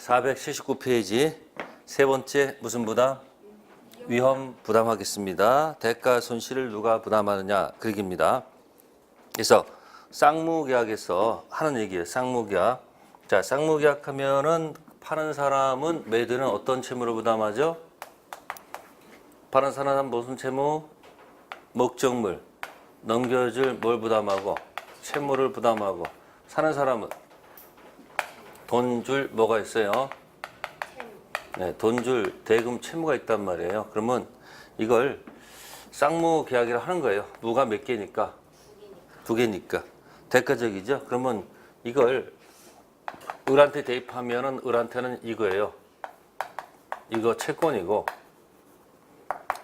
479페이지 세 번째 무슨 부담? 위험 부담하겠습니다. 대가 손실을 누가 부담하느냐 그 얘기입니다. 그래서 쌍무계약에서 하는 얘기예요. 쌍무계약. 자, 쌍무계약 하면은 파는 사람은 매도는 어떤 채무를 부담하죠? 파는 사람은 무슨 채무? 목적물. 넘겨줄 뭘 부담하고? 채무를 부담하고. 사는 사람은 돈 줄 뭐가 있어요? 네, 돈 줄 대금 채무가 있단 말이에요. 그러면 이걸 쌍무계약이라 하는 거예요. 무가 몇 개니까? 두 개니까. 대가적이죠? 그러면 이걸 을한테 대입하면은 을한테는 이거예요. 이거 채권이고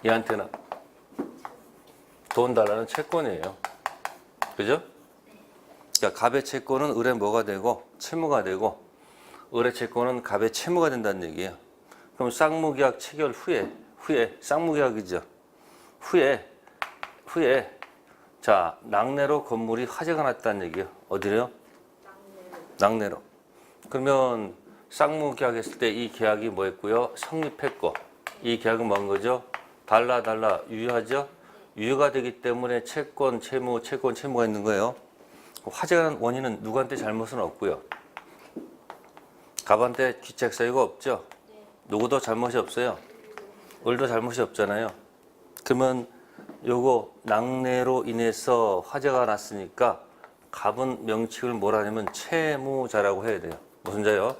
얘한테는 돈 달라는 채권이에요. 그죠? 그러니까 갑의 채권은 을의 뭐가 되고 채무가 되고 을의 채권은 갑의 채무가 된다는 얘기예요. 그럼 쌍무계약 체결 후에 쌍무계약이죠. 후에 자, 낙내로 건물이 화재가 났다는 얘기예요. 어디래요? 낙내로. 그러면 쌍무계약했을 때 이 계약이 뭐였고요? 성립했고 이 계약은 뭔 거죠? 달라 유효하죠? 유효가 되기 때문에 채권, 채무가 있는 거예요. 화재가 난 원인은 누구한테 잘못은 없고요. 갑한테 귀책 사유가 없죠? 누구도 잘못이 없어요. 을도 잘못이 없잖아요. 그러면 요거 낙내로 인해서 화재가 났으니까 갑은 명칭을 뭐라 하냐면 채무자라고 해야 돼요. 무슨 자요?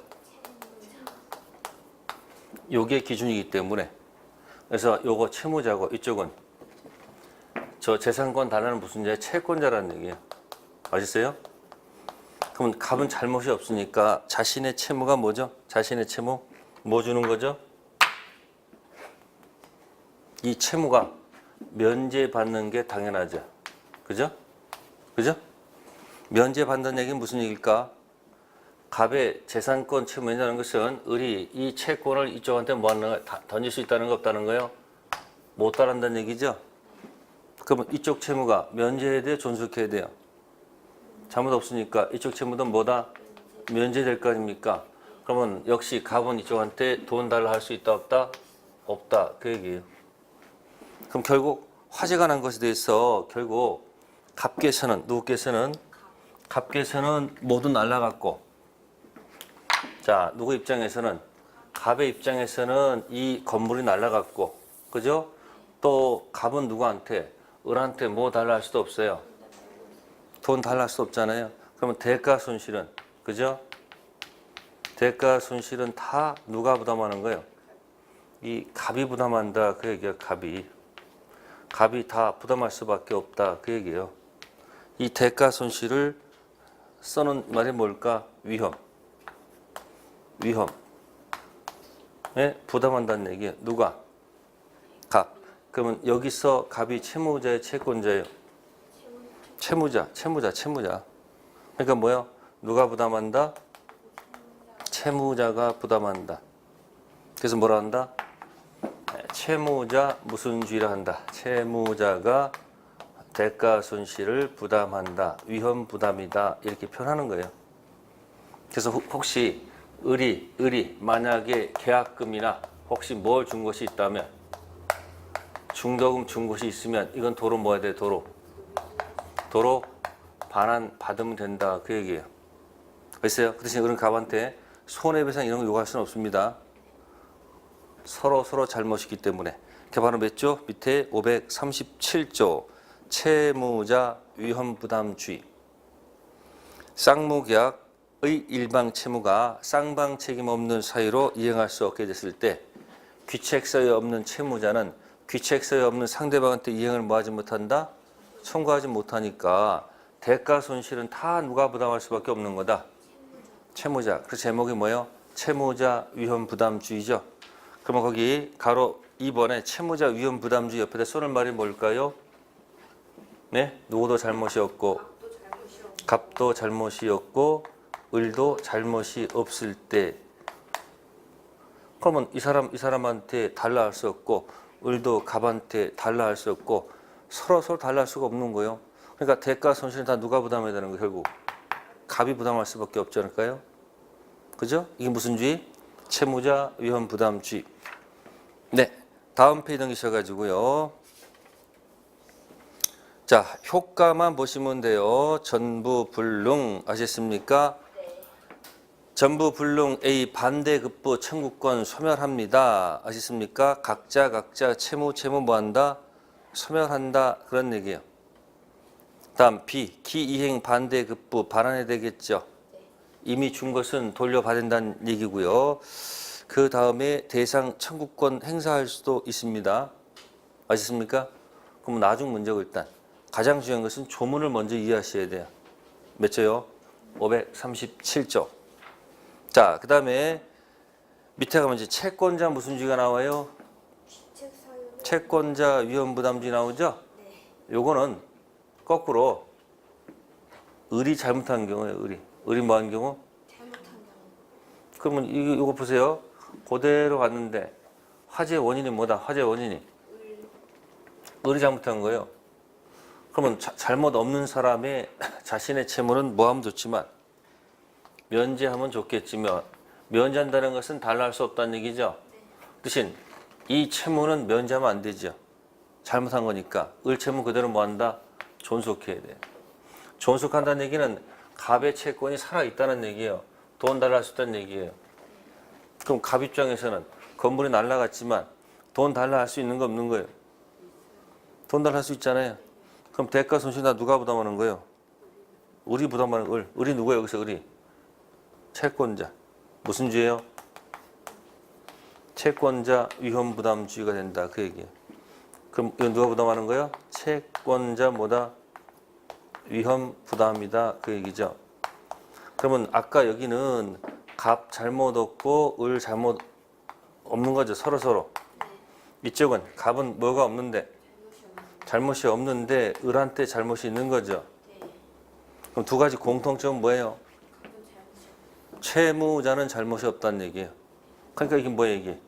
요게 기준이기 때문에 그래서 요거 채무자고 이쪽은 저 재산권 달라는 무슨 자예요? 채권자라는 얘기예요. 아시겠어요? 그러면 갑은 잘못이 없으니까 자신의 채무가 뭐죠? 자신의 채무 뭐 주는 거죠? 이 채무가 면제받는 게 당연하죠. 그죠? 면제받는 얘기는 무슨 얘기일까? 갑의 재산권 채무라는 것은 을이 이 채권을 이쪽한테 뭐 하는 거야? 던질 수 있다는 거 없다는 거예요? 못 따른다는 얘기죠? 그러면 이쪽 채무가 면제해야 돼요? 존속해야 돼요? 잘못 없으니까 이쪽 채무도 뭐다? 면제될 거 아닙니까? 그러면 역시 갑은 이쪽한테 돈 달라 할 수 있다 없다? 없다 그 얘기예요. 그럼 결국 화재가 난 것에 대해서 결국 갑께서는 모두 날라갔고 자 누구 입장에서는 갑의 입장에서는 이 건물이 날라갔고 그죠? 또 갑은 누구한테 을한테 뭐 달라 할 수도 없어요. 돈 달라 할 수 없잖아요. 그러면 대가 손실은 그죠? 대가 손실은 다 누가 부담하는 거예요? 이 갑이 부담한다 그 얘기야. 갑이 다 부담할 수밖에 없다 그 얘기예요. 이 대가 손실을 써놓은 말이 뭘까? 위험. 네? 부담한다는 얘기예요. 누가? 갑. 그러면 여기서 갑이 채무자예요? 채권자예요? 채무자. 그러니까 뭐요? 누가 부담한다? 채무자가 부담한다. 그래서 뭐라 한다? 채무자 무슨 주의라 한다. 채무자가 대가 손실을 부담한다. 위험 부담이다. 이렇게 표현하는 거예요. 그래서 혹시 을이 만약에 계약금이나 혹시 뭘 준 것이 있다면 중도금 준 것이 있으면 이건 도로 뭐 해야 돼? 도로 반환 받으면 된다. 그 얘기예요. 됐어요? 그 대신 을은 갑한테 손해배상 이런 거 요구할 수는 없습니다. 서로 잘못이기 때문에. 그게 바로 몇 조? 밑에 537조 채무자 위험부담주의. 쌍무계약의 일방 채무가 쌍방 책임 없는 사유로 이행할 수 없게 됐을 때 귀책사유 없는 채무자는 귀책사유 없는 상대방한테 이행을 뭐하지 못한다? 청구하지 못하니까 대가 손실은 다 누가 부담할 수밖에 없는 거다? 채무자. 그래서 제목이 뭐예요? 채무자 위험부담주의죠. 그러면 거기 가로 2번에 채무자 위험부담주의 옆에다 써놓은 말이 뭘까요? 네? 누구도 잘못이 없고 갑도 잘못이 없고 을도 잘못이 없을 때 그러면 이 사람한테 달라 할 수 없고 을도 갑한테 달라 할 수 없고 서로 달라 할 수가 없는 거예요. 그러니까 대가 손실은 다 누가 부담해야 되는 거예요? 결국 갑이 부담할 수밖에 없지 않을까요? 그죠? 이게 무슨 주의? 채무자 위험 부담주의. 네, 다음 페이지 넘기셔가지고요. 자, 효과만 보시면 돼요. 전부불능 아셨습니까? 전부불능 A 반대급부 청구권 소멸합니다. 아셨습니까? 각자 채무 뭐한다? 소멸한다. 그런 얘기예요. 다음 B 기이행 반대급부 반환해야 되겠죠. 이미 준 것은 돌려받는다는 얘기고요. 그 다음에 대상 청구권 행사할 수도 있습니다. 아셨습니까? 그럼 나중 문제고 일단 가장 중요한 것은 조문을 먼저 이해하셔야 돼요. 몇 조요? 537조. 자, 그 다음에 밑에 가면 이제 채권자 무슨 주의가 나와요? 채권자 위험부담주의 나오죠? 요거는 거꾸로 을이 잘못한 경우예요. 을이 뭐 한 경우? 잘못한 경우. 그러면 이거 보세요. 그대로 갔는데 화재 원인이 뭐다? 화재 원인이 을이 잘못한 거예요. 그러면 잘못 없는 사람의 자신의 채무는 뭐하면 좋지만 면제하면 좋겠지만 면제한다는 것은 달라할 수 없다는 얘기죠. 대신 이 채무는 면제하면 안 되죠. 잘못한 거니까 을 채무 그대로 뭐한다? 존속해야 돼. 존속한다는 얘기는 갑의 채권이 살아있다는 얘기예요. 돈 달라할 수 있다는 얘기예요. 그럼 갑 입장에서는 건물이 날라갔지만 돈 달라할 수 있는 거 없는 거예요? 돈 달라할 수 있잖아요. 그럼 대가 손실 다 누가 부담하는 거예요? 을이 부담하는 을. 을이 누구예요? 여기서 을이? 채권자. 무슨 주예요? 채권자 위험 부담주의가 된다. 그 얘기예요. 그럼 이건 누가 부담하는 거예요? 채권자 뭐다? 위험 부담이다. 그 얘기죠. 그러면 아까 여기는 갑 잘못 없고 을 잘못 없는 거죠. 서로. 이쪽은 갑은 뭐가 없는데? 잘못이 없는데 을한테 잘못이 있는 거죠. 그럼 두 가지 공통점은 뭐예요? 채무자는 잘못이 없다는 얘기예요. 그러니까 이게 뭐예요? 이게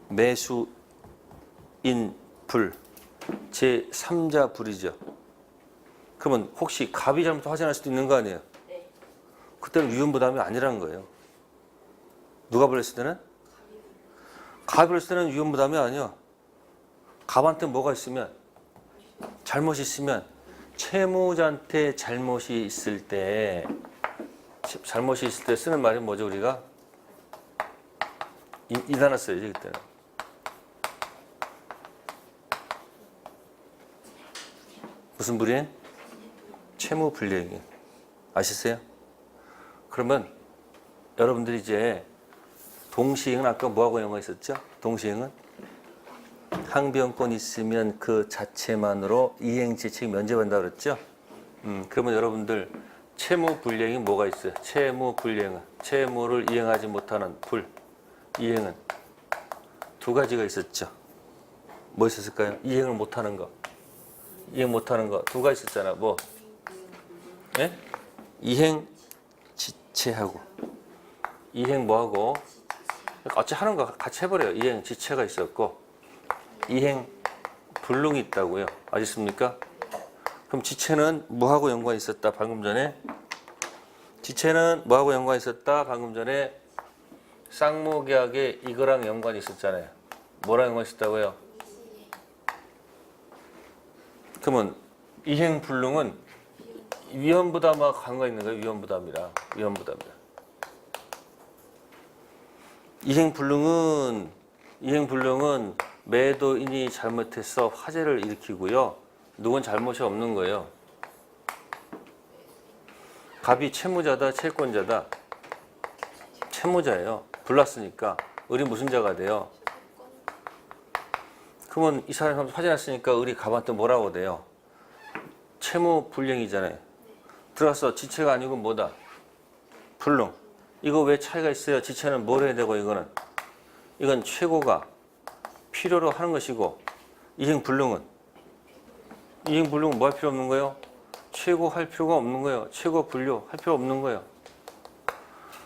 매수인 불 제3자 불이죠. 그러면 혹시 갑이 잘못해서 화재 날 수도 있는 거 아니에요? 그때는 위험 부담이 아니라는 거예요. 누가 불렸을 때는? 갑이 불렸을 때는 위험 부담이 아니야. 갑한테 뭐가 있으면 잘못이 있으면 채무자한테 잘못이 있을 때 쓰는 말이 뭐죠? 우리가 이 단어 써야지 그때는. 무슨 불이행? 채무 불이행이. 아시세요? 그러면 여러분들이 이제 동시행은 아까 뭐하고 연관 있었죠? 동시행은 항변권 있으면 그 자체만으로 이행지책 면제받는다 그랬죠? 그러면 여러분들 채무 불이행이 뭐가 있어요? 채무 불이행은 채무를 이행하지 못하는 불 이행은 두 가지가 있었죠. 뭐 있었을까요? 이행을 못하는 거. 이행 못하는 거 두 가지 있었잖아. 뭐? 예? 이행 지체하고 이행 뭐하고 어찌 하는 거 같이 해버려요. 이행 지체가 있었고 이행 불능이 있다고요. 아셨습니까? 그럼 지체는 뭐하고 연관이 있었다? 방금 전에 지체는 뭐하고 연관이 있었다? 방금 전에 쌍무계약에 이거랑 연관이 있었잖아요. 뭐랑 연관이 있었다고요? 그러면 이행 불능은 위험부담과 관계가 있는 거예요. 위험부담이랑 위험부담이랑. 이행불능은 매도인이 잘못해서 화재를 일으키고요. 누군 잘못이 없는 거예요. 갑이 채무자다, 채권자다. 채무자예요. 불났으니까 을이 무슨 자가 돼요? 그러면 이 사람이 화재 났으니까 을이 갑한테 뭐라고 돼요? 채무 불량이잖아요. 들어가서 지체가 아니고 뭐다? 불능. 이거 왜 차이가 있어요? 지체는 뭘 해야 되고 이건 최고가 필요로 하는 것이고 이행불능은 뭐 할 필요 없는 거예요? 최고 할 필요가 없는 거예요. 최고 분류 할 필요 없는 거예요.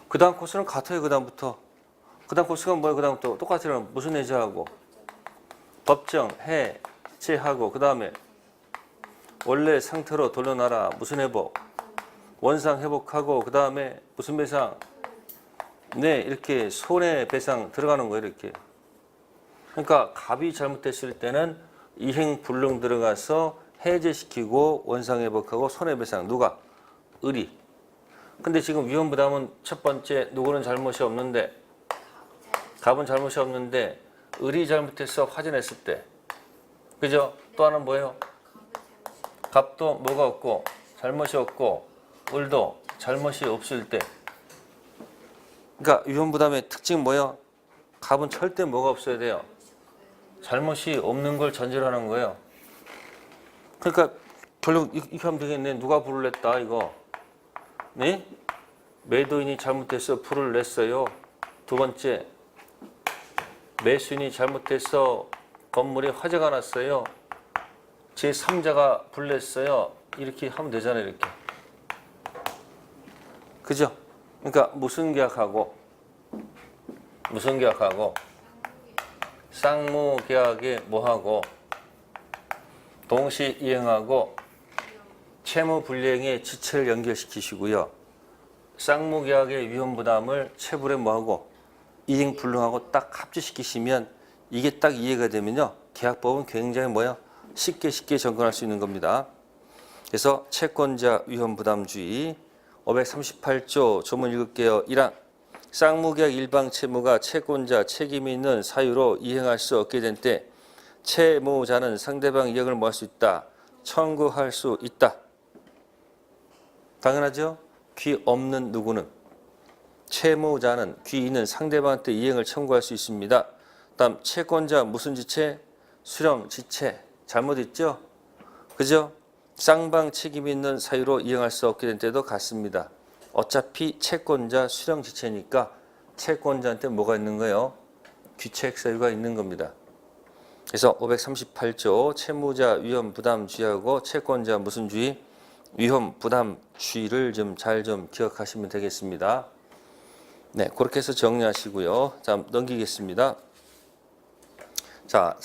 그 다음 코스는 같아요. 그 다음부터. 그 다음 코스가 뭐예요? 그 다음부터 똑같아요. 무슨 해제하고 법정 해제하고 그 다음에 원래 상태로 돌려놔라. 무슨 회복? 원상 회복하고 그 다음에 무슨 배상? 네, 이렇게 손해배상 들어가는 거예요, 이렇게. 그러니까 갑이 잘못됐을 때는 이행불능 들어가서 해제시키고 원상회복하고 손해배상. 누가? 을이. 근데 지금 위험부담은 첫 번째 누구는 잘못이 없는데, 갑은 잘못이 없는데 을이 잘못해서 화재냈을 때, 그죠? 또 하나는 뭐예요? 갑도 뭐가 없고 잘못이 없고 을도 잘못이 없을 때. 그러니까 위험부담의 특징은 뭐예요? 갑은 절대 뭐가 없어야 돼요? 잘못이 없는 걸 전제로 하는 거예요. 그러니까 결국 이렇게 하면 되겠네. 누가 불을 냈다 이거. 네? 매도인이 잘못해서 불을 냈어요. 두 번째, 매수인이 잘못해서 건물에 화재가 났어요. 제3자가 불 냈어요. 이렇게 하면 되잖아요. 이렇게. 그죠? 그러니까 무슨 계약하고 쌍무계약에 뭐하고 동시 이행하고 채무불이행의 지체를 연결시키시고요. 쌍무계약의 위험부담을 체불에 뭐하고 이행불능하고 딱 합치시키시면 이게 딱 이해가 되면요. 계약법은 굉장히 뭐예요? 쉽게 접근할 수 있는 겁니다. 그래서 채권자 위험부담주의 538조 조문 읽을게요. 1항 쌍무계약 일방 채무가 채권자 책임이 있는 사유로 이행할 수 없게 된 때 채무자는 상대방 이익을 뭐 할 수 있다? 청구할 수 있다. 당연하죠? 귀 없는 누구는 채무자는 귀 있는 상대방한테 이행을 청구할 수 있습니다. 다음 채권자 무슨 지체? 수령 지체. 잘못했죠? 그죠? 쌍방 책임이 있는 사유로 이행할 수 없게 된 때도 같습니다. 어차피 채권자 수령 지체니까 채권자한테 뭐가 있는 거예요? 귀책 사유가 있는 겁니다. 그래서 538조 채무자 위험 부담 주의하고 채권자 무슨 주의? 위험 부담 주의를 잘 기억하시면 되겠습니다. 네, 그렇게 해서 정리하시고요. 자, 넘기겠습니다. 자,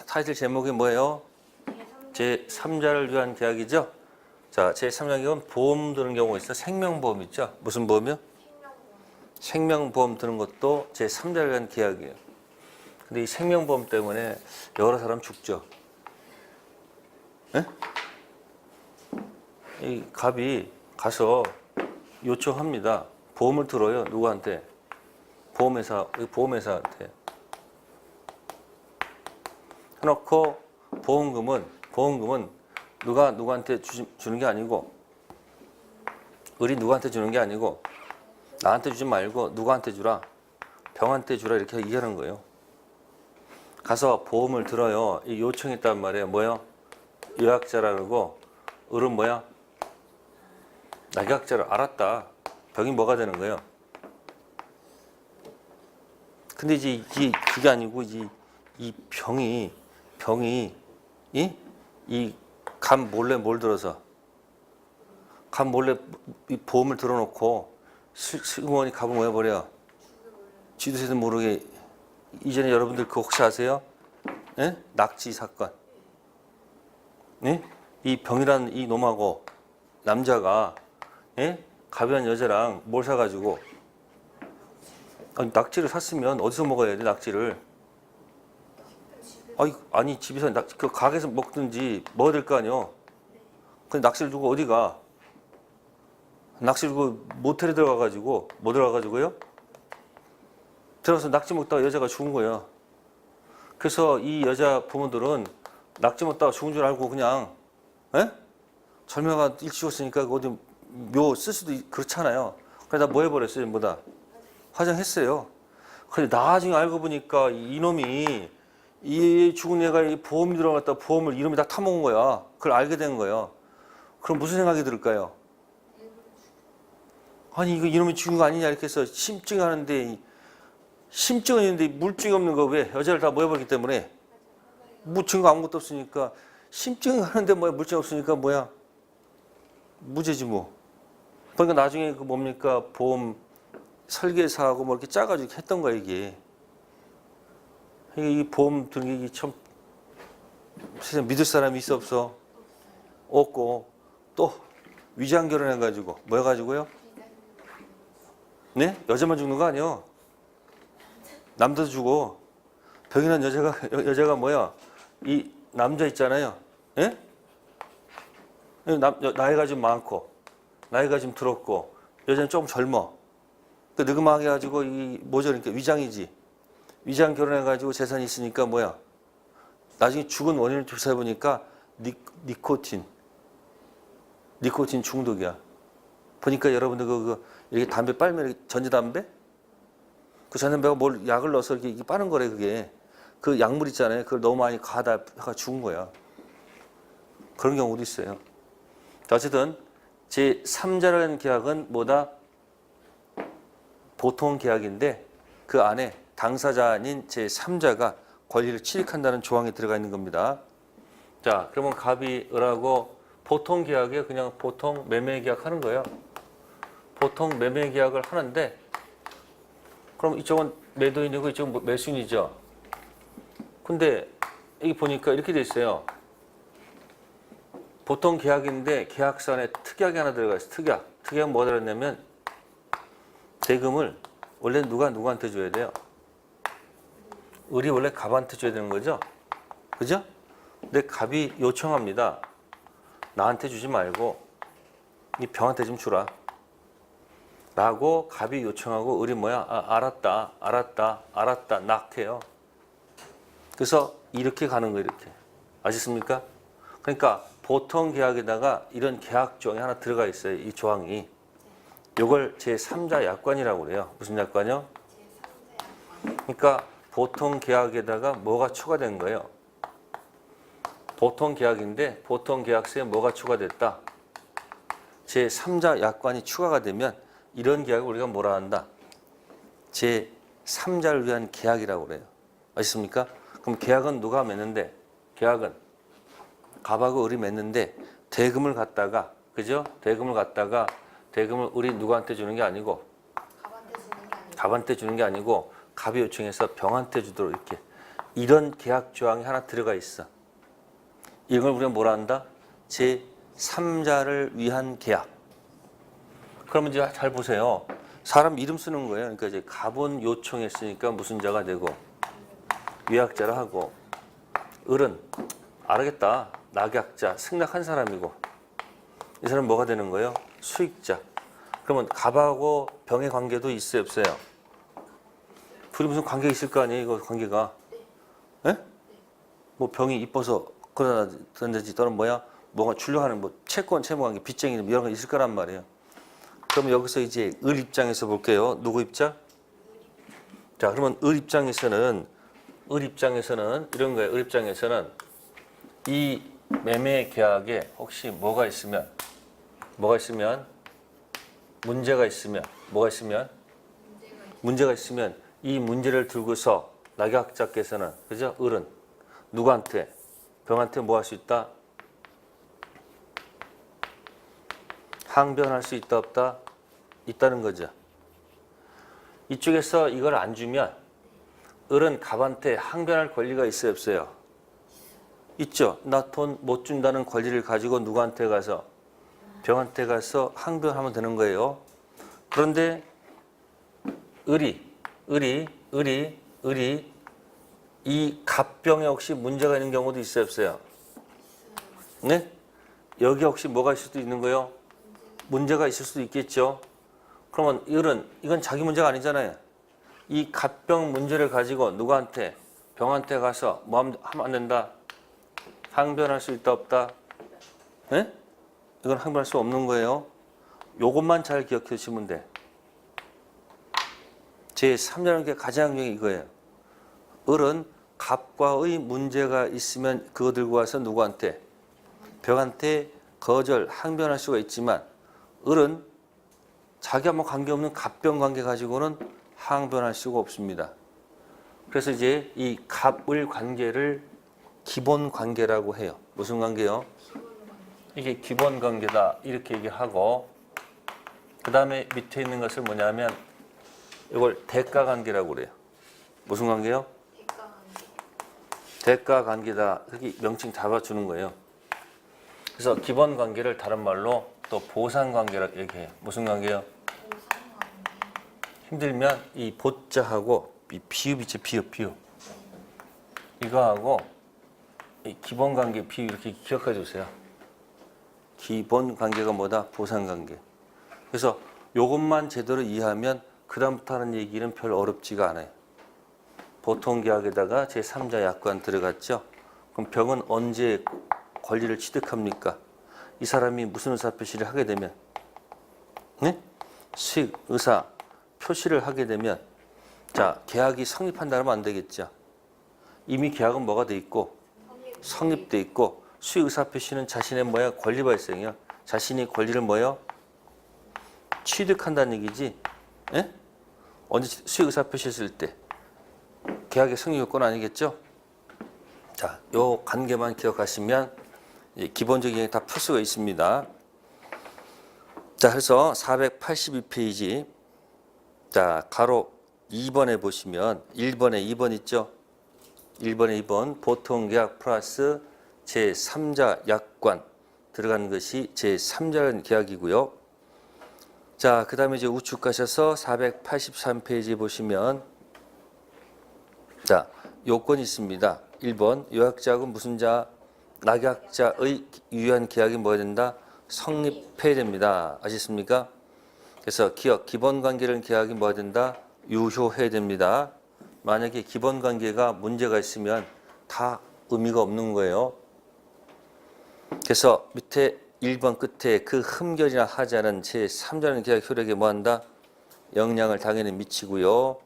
타이틀 제목이 뭐예요? 제3자를 위한 계약이죠. 자, 제3자 계약은 보험 드는 경우가 있어. 생명보험 있죠. 무슨 보험이요? 생명보험 드는 것도 제3자를 위한 계약이에요. 근데 이 생명보험 때문에 여러 사람 죽죠. 네? 이 갑이 가서 요청합니다. 보험을 들어요. 누구한테? 보험회사한테. 해놓고 보험금은 누구한테 주는 게 아니고, 을이 누구한테 주는 게 아니고, 나한테 주지 말고 누구한테 주라, 병한테 주라 이렇게 얘기하는 거예요. 가서 보험을 들어요. 이 요청했단 말이에요. 뭐요? 요약자라는 거. 을은 뭐야? 낙약자를 알았다. 병이 뭐가 되는 거예요? 근데 이제 그게 아니고 이 병이 이 갑 몰래 뭘 들어서 갑 몰래 이 보험을 들어놓고 승무원이 갑을 뭐 해버려? 쥐도새도 모르게. 이전에 여러분들 그거 혹시 아세요? 예? 낙지 사건. 예? 이 병이라는 이 놈하고 남자가 예? 갑이라는 여자랑 뭘 사가지고 낙지를 샀으면 어디서 먹어야 돼? 낙지를 아니 집에서 그 가게에서 먹든지 먹어야 될 거 아니요. 근데 낚시를 두고 어디 가? 낚시를 두고 모텔에 들어가가지고 뭐 들어가가지고요? 들어가서 낙지 먹다가 여자가 죽은 거예요. 그래서 이 여자 부모들은 낙지 먹다가 죽은 줄 알고 그냥 절묘가 일찍 죽었으니까 어디 묘 쓸 수도 그렇잖아요. 그래서 뭐 해버렸어요? 뭐다 화장했어요. 근데 나중에 알고 보니까 이놈이 이 죽은 애가 이 보험이 들어갔다 보험을 이놈이 다 타먹은 거야. 그걸 알게 된 거예요. 그럼 무슨 생각이 들을까요? 아니 이거 이놈이 죽은 거 아니냐 이렇게 해서 심증하는데 심증은 있는데 물증이 없는 거 왜? 여자를 다 모여버리기 때문에 뭐 증거 아무것도 없으니까 심증하는데 뭐야 물증 없으니까 뭐야 무죄지 뭐. 그러니까 나중에 그 뭡니까 보험 설계사하고 뭐 이렇게 짜가지고 했던 거야 이게. 이 보험 등록이 참 세상 믿을 사람이 있어 없어? 없고 또 위장 결혼해가지고 뭐 해가지고요? 네? 여자만 죽는 거 아니에요. 남자도 죽어. 병이 난 여자가 뭐야? 이 남자 있잖아요. 예? 나이가 좀 많고, 나이가 좀 들었고, 여자는 조금 젊어. 그 느그마하게 해가지고 이 뭐죠? 그러니까 위장이지. 위장 결혼해가지고 재산이 있으니까 뭐야? 나중에 죽은 원인을 조사해 보니까 니코틴 중독이야. 보니까 여러분들 이렇게 담배 빨면 이렇게 전자담배? 그 전자담배가 뭘 약을 넣어서 이렇게 빠는 거래 그게. 그 약물 있잖아요. 그걸 너무 많이 가다 죽은 거야. 그런 경우도 있어요. 어쨌든 제 3자라는 계약은 뭐다? 보통 계약인데 그 안에 당사자 아닌 제 3자가 권리를 취득한다는 조항이 들어가 있는 겁니다. 자, 그러면 갑이 을하고 보통 계약에 그냥 보통 매매 계약하는 거예요. 보통 매매 계약을 하는데 그럼 이쪽은 매도인이고 이쪽은 매수인이죠. 근데 여기 보니까 이렇게 돼 있어요. 보통 계약인데 계약서 안에 특약이 하나 들어가 있어요. 특약은 뭐가 들었냐면 대금을 원래 누구한테 줘야 돼요? 을이 원래 갑한테 줘야 되는 거죠? 그죠? 근데 갑이 요청합니다. 나한테 주지 말고 이 병한테 좀 주라. 라고 갑이 요청하고 을이 뭐야? 알았다. 낙해요. 그래서 이렇게 가는 거예요. 이렇게. 아셨습니까? 그러니까 보통 계약에다가 이런 계약 조항이 하나 들어가 있어요. 이 조항이. 이걸 제3자 약관이라고 그래요. 무슨 약관이요? 그러니까 보통 계약에다가 뭐가 추가된 거예요? 보통 계약인데 보통 계약서에 뭐가 추가됐다? 제3자 약관이 추가가 되면 이런 계약을 우리가 뭐라 한다? 제3자를 위한 계약이라고 그래요. 아셨습니까? 그럼 계약은 누가 맺는데? 계약은 갑하고 을이 맺는데 대금을 갖다가 그죠? 대금을 을이 누구한테 주는 게 아니고 갑한테 주는 게 아니고 갑이 요청해서 병한테 주도록 이렇게 이런 계약 조항이 하나 들어가 있어. 이걸 우리가 뭐라 한다? 제3자를 위한 계약. 그러면 이제 잘 보세요. 사람 이름 쓰는 거예요. 그러니까 이제 갑은 요청했으니까 무슨 자가 되고 위약자를 하고 을은 알겠다. 낙약자, 승낙한 사람이고 이 사람 뭐가 되는 거예요? 수익자. 그러면 갑하고 병의 관계도 있어요, 없어요? 둘이 무슨 관계 있을 거 아니에요, 이거 관계가? 예? 뭐 병이 이뻐서 그러든지 또는 뭐야? 뭐가 출력하는 뭐 채권, 채무 관계, 빚쟁이 이런 거 있을 거란 말이에요. 그럼 여기서 이제 을 입장에서 볼게요. 누구 입장? 자, 그러면 을 입장에서는 이런 거예요. 을 입장에서는 이 매매 계약에 혹시 뭐가 있으면 문제가 있으면 이 문제를 들고서 낙약자께서는 그죠? 을은 누구한테? 병한테 뭐 할 수 있다? 항변할 수 있다 없다? 있다는 거죠. 이쪽에서 이걸 안 주면 을은 갑한테 항변할 권리가 있어요 없어요? 있죠. 나 돈 못 준다는 권리를 가지고 누구한테 가서? 병한테 가서 항변하면 되는 거예요. 그런데 을이 이 갑병에 혹시 문제가 있는 경우도 있어요 없어요? 네? 여기 혹시 뭐가 있을 수도 있는 거예요? 문제가 있을 수도 있겠죠. 그러면 을은 이건 자기 문제가 아니잖아요. 이 갑병 문제를 가지고 누구한테? 병한테 가서 뭐 하면 안 된다? 항변할 수 있다 없다? 네? 이건 항변할 수 없는 거예요. 요것만 잘 기억해 주시면 돼. 제3자라는 게 가장 중요한 게 이거예요. 을은 갑과의 문제가 있으면 그거 들고 와서 누구한테? 병한테 거절, 항변할 수가 있지만 을은 자기와 뭐 관계없는 갑병 관계 가지고는 항변할 수가 없습니다. 그래서 이제 이 갑을 관계를 기본 관계라고 해요. 무슨 관계요? 이게 기본 관계다 이렇게 얘기하고 그 다음에 밑에 있는 것을 뭐냐면 이걸 대가 관계라고 그래요. 무슨 관계요? 대가 관계다. 이렇게 명칭 잡아주는 거예요. 그래서 기본 관계를 다른 말로 또 보상 관계라고 얘기해요. 무슨 관계요? 힘들면 이 보자하고 이 비읍 있지, 비읍. 이거하고 이 기본 관계 비읍 이렇게 기억해 주세요. 기본 관계가 뭐다? 보상 관계. 그래서 요것만 제대로 이해하면 그다음부터 하는 얘기는 별 어렵지가 않아요. 보통 계약에다가 제3자 약관 들어갔죠. 그럼 병은 언제 권리를 취득합니까? 이 사람이 무슨 의사 표시를 하게 되면, 네? 수익 의사 표시를 하게 되면, 자, 계약이 성립한다면 안 되겠죠. 이미 계약은 뭐가 돼 있고, 성립돼 있고, 수익 의사 표시는 자신의 뭐야? 권리 발생이요. 자신이 권리를 뭐요? 취득한다는 얘기지. 예? 언제 수익 의사 표시했을 때 계약의 성립 요건 아니겠죠? 자, 요 관계만 기억하시면 기본적인 다 풀 수가 있습니다. 자, 그래서 482페이지 자, 가로 2번에 보시면 1번에 2번 있죠? 1번에 2번 보통계약 플러스 제3자 약관 들어간 것이 제3자라는 계약이고요. 자, 그 다음에 이제 우측 가셔서 483페이지 보시면 자, 요건이 있습니다. 1번 요약자하고 무슨 자? 낙약자의 유효한 계약이 뭐야 된다? 성립해야 됩니다. 아시겠습니까? 그래서 기본 관계를 계약이 뭐야 된다? 유효해야 됩니다. 만약에 기본 관계가 문제가 있으면 다 의미가 없는 거예요. 그래서 밑에 1번 끝에 그 흠결이나 하자는 제3자는 계약 효력에 뭐한다? 영향을 당연히 미치고요.